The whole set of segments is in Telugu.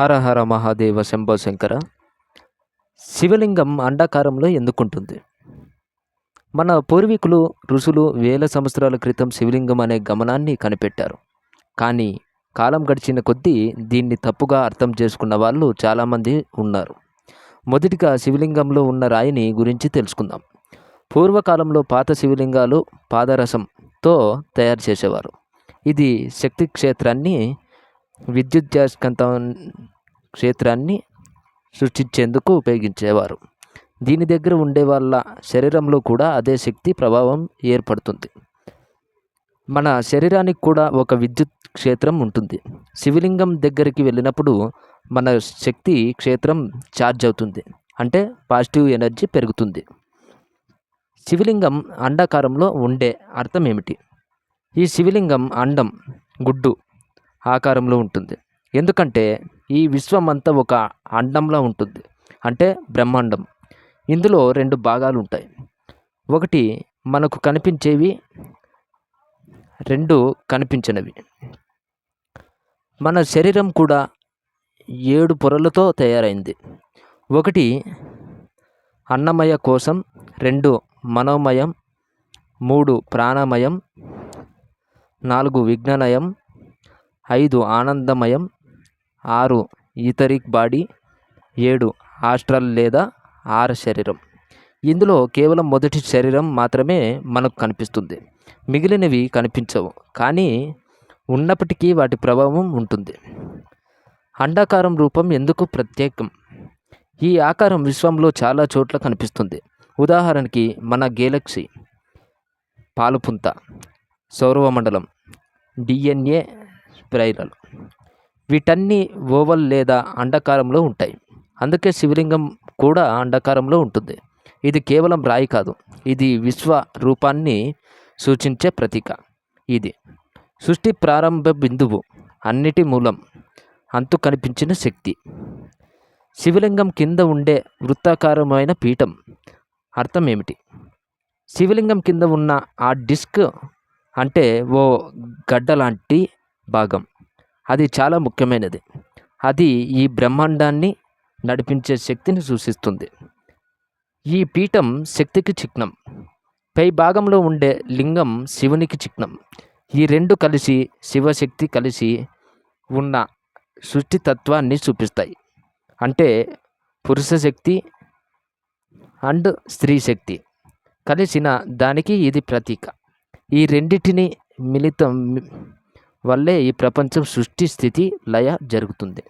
హర హర మహాదేవ శంభో శంకర. శివలింగం అండాకారంలో ఎందుకుంటుంది? మన పూర్వీకులు ఋషులు వేల సంవత్సరాల క్రితం శివలింగం అనే గమనాన్ని కనిపెట్టారు. కానీ కాలం గడిచిన కొద్దీ దీన్ని తప్పుగా అర్థం చేసుకున్న వాళ్ళు చాలామంది ఉన్నారు. మొదటిగా శివలింగంలో ఉన్న రాయిని గురించి తెలుసుకుందాం. పూర్వకాలంలో పాత శివలింగాలు పాదరసంతో తయారు చేసేవారు. ఇది శక్తి క్షేత్రాన్ని, విద్యుద్యస్కంత క్షేత్రాన్ని సృష్టించేందుకు ఉపయోగించేవారు. దీని దగ్గర ఉండే వాళ్ళ శరీరంలో కూడా అదే శక్తి ప్రభావం ఏర్పడుతుంది. మన శరీరానికి కూడా ఒక విద్యుత్ క్షేత్రం ఉంటుంది. శివలింగం దగ్గరికి వెళ్ళినప్పుడు మన శక్తి క్షేత్రం ఛార్జ్ అవుతుంది, అంటే పాజిటివ్ ఎనర్జీ పెరుగుతుంది. శివలింగం అండాకారంలో ఉండే అర్థం ఏమిటి? ఈ శివలింగం అండం, గుడ్డు ఆకారంలో ఉంటుంది. ఎందుకంటే ఈ విశ్వం అంతా ఒక అండంలా ఉంటుంది, అంటే బ్రహ్మాండం. ఇందులో రెండు భాగాలు ఉంటాయి. ఒకటి మనకు కనిపించేవి, రెండు కనిపించనివి. మన శరీరం కూడా 7 పొరలతో తయారైంది. ఒకటి అన్నమయ కోశం, 2 మనోమయం, 3 ప్రాణమయం, 4 విజ్ఞానమయం, 5 ఆనందమయం, 6 ఈథరిక్ బాడీ, 7 ఆస్ట్రల్ లేదా ఆర శరీరం. ఇందులో కేవలం మొదటి శరీరం మాత్రమే మనకు కనిపిస్తుంది, మిగిలినవి కనిపించవు. కానీ ఉన్నప్పటికీ వాటి ప్రభావం ఉంటుంది. అండాకారం రూపం ఎందుకు ప్రత్యేకం? ఈ ఆకారం విశ్వంలో చాలా చోట్ల కనిపిస్తుంది. ఉదాహరణకి మన గెలాక్సీ, పాలుపుంత, సౌరమండలం, DNA స్పైరల్, వీటన్నీ ఓవల్ లేదా అండాకారంలో ఉంటాయి. అందుకే శివలింగం కూడా అండాకారంలో ఉంటుంది. ఇది కేవలం రాయి కాదు, ఇది విశ్వ రూపాన్ని సూచించే ప్రతీక. ఇది సృష్టి ప్రారంభ బిందువు, అన్నిటి మూలం, అంతు కనిపించిన శక్తి. శివలింగం కింద ఉండే వృత్తాకారమైన పీఠం అర్థం ఏమిటి? శివలింగం కింద ఉన్న ఆ డిస్క్ అంటే ఓ గడ్డ లాంటి భాగం, అది చాలా ముఖ్యమైనది. అది ఈ బ్రహ్మాండాన్ని నడిపించే శక్తిని సూచిస్తుంది. ఈ పీఠం శక్తికి చిహ్నం. పై భాగంలో ఉండే లింగం శివునికి చిహ్నం. ఈ రెండు కలిసి శివశక్తి కలిసి ఉన్న సృష్టి తత్వాన్ని చూపిస్తాయి. అంటే పురుష శక్తి అండ్ స్త్రీ శక్తి కలిసిన దానికి ఇది ప్రతీక. ఈ రెండిటిని మిళితం వల్లే ఈ ప్రపంచం సృష్టి, స్థితి, లయ జరుగుతుంది.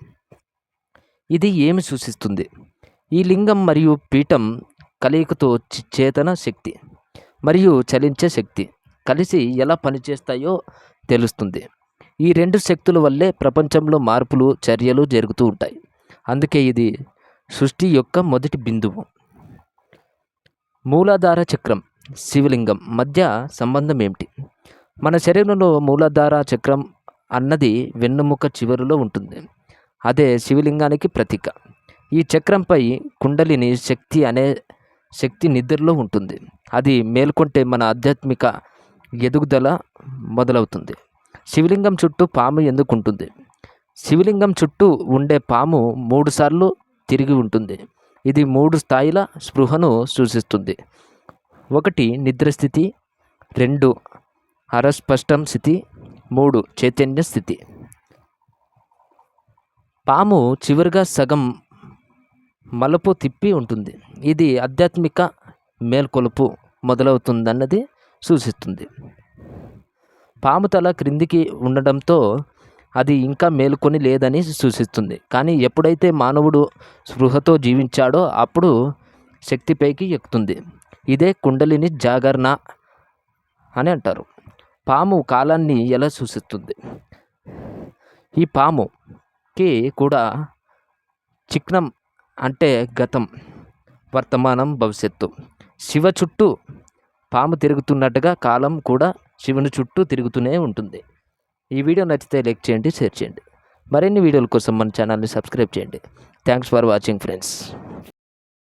ఇది ఏమి సూచిస్తుంది? ఈ లింగం మరియు పీఠం కలయికతో చేతన శక్తి మరియు చలించే శక్తి కలిసి ఎలా పనిచేస్తాయో తెలుస్తుంది. ఈ రెండు శక్తుల వల్లే ప్రపంచంలో మార్పులు, చర్యలు జరుగుతూ ఉంటాయి. అందుకే ఇది సృష్టి యొక్క మొదటి బిందువు. మూలాధార చక్రం, శివలింగం మధ్య సంబంధం ఏమిటి? మన శరీరంలో మూలాధార చక్రం అన్నది వెన్నుముక చివరిలో ఉంటుంది. అదే శివలింగానికి ప్రతీక. ఈ చక్రంపై కుండలిని శక్తి అనే శక్తి నిద్రలో ఉంటుంది. అది మేల్కొంటే మన ఆధ్యాత్మిక ఎదుగుదల మొదలవుతుంది. శివలింగం చుట్టూ పాము ఎందుకు ఉంటుంది? శివలింగం చుట్టూ ఉండే పాము 3 సార్లు తిరిగి ఉంటుంది. ఇది 3 స్థాయిల స్పృహను సూచిస్తుంది. 1 నిద్రస్థితి, 2 అరస్పష్టం స్థితి, 3 చైతన్య స్థితి. పాము చివరిగా సగం మలుపు తిప్పి ఉంటుంది. ఇది ఆధ్యాత్మిక మేల్కొలుపు మొదలవుతుందన్నది సూచిస్తుంది. పాము తల క్రిందికి ఉండడంతో అది ఇంకా మేలుకొని లేదని సూచిస్తుంది. కానీ ఎప్పుడైతే మానవుడు స్పృహతో జీవించాడో అప్పుడు శక్తిపైకి ఎక్కుతుంది. ఇదే కుండలిని జాగరణ అని అంటారు. పాము కాలాన్ని ఎలా సూచిస్తుంది? ఈ పాముకి కూడా చిహ్నం, అంటే గతం, వర్తమానం, భవిష్యత్తు. శివ చుట్టూ పాము తిరుగుతున్నట్టుగా కాలం కూడా శివుని చుట్టూ తిరుగుతూనే ఉంటుంది. ఈ వీడియో నచ్చితే లైక్ చేయండి, షేర్ చేయండి. మరిన్ని వీడియోల కోసం మన ఛానల్ని సబ్స్క్రైబ్ చేయండి. Thanks for watching friends.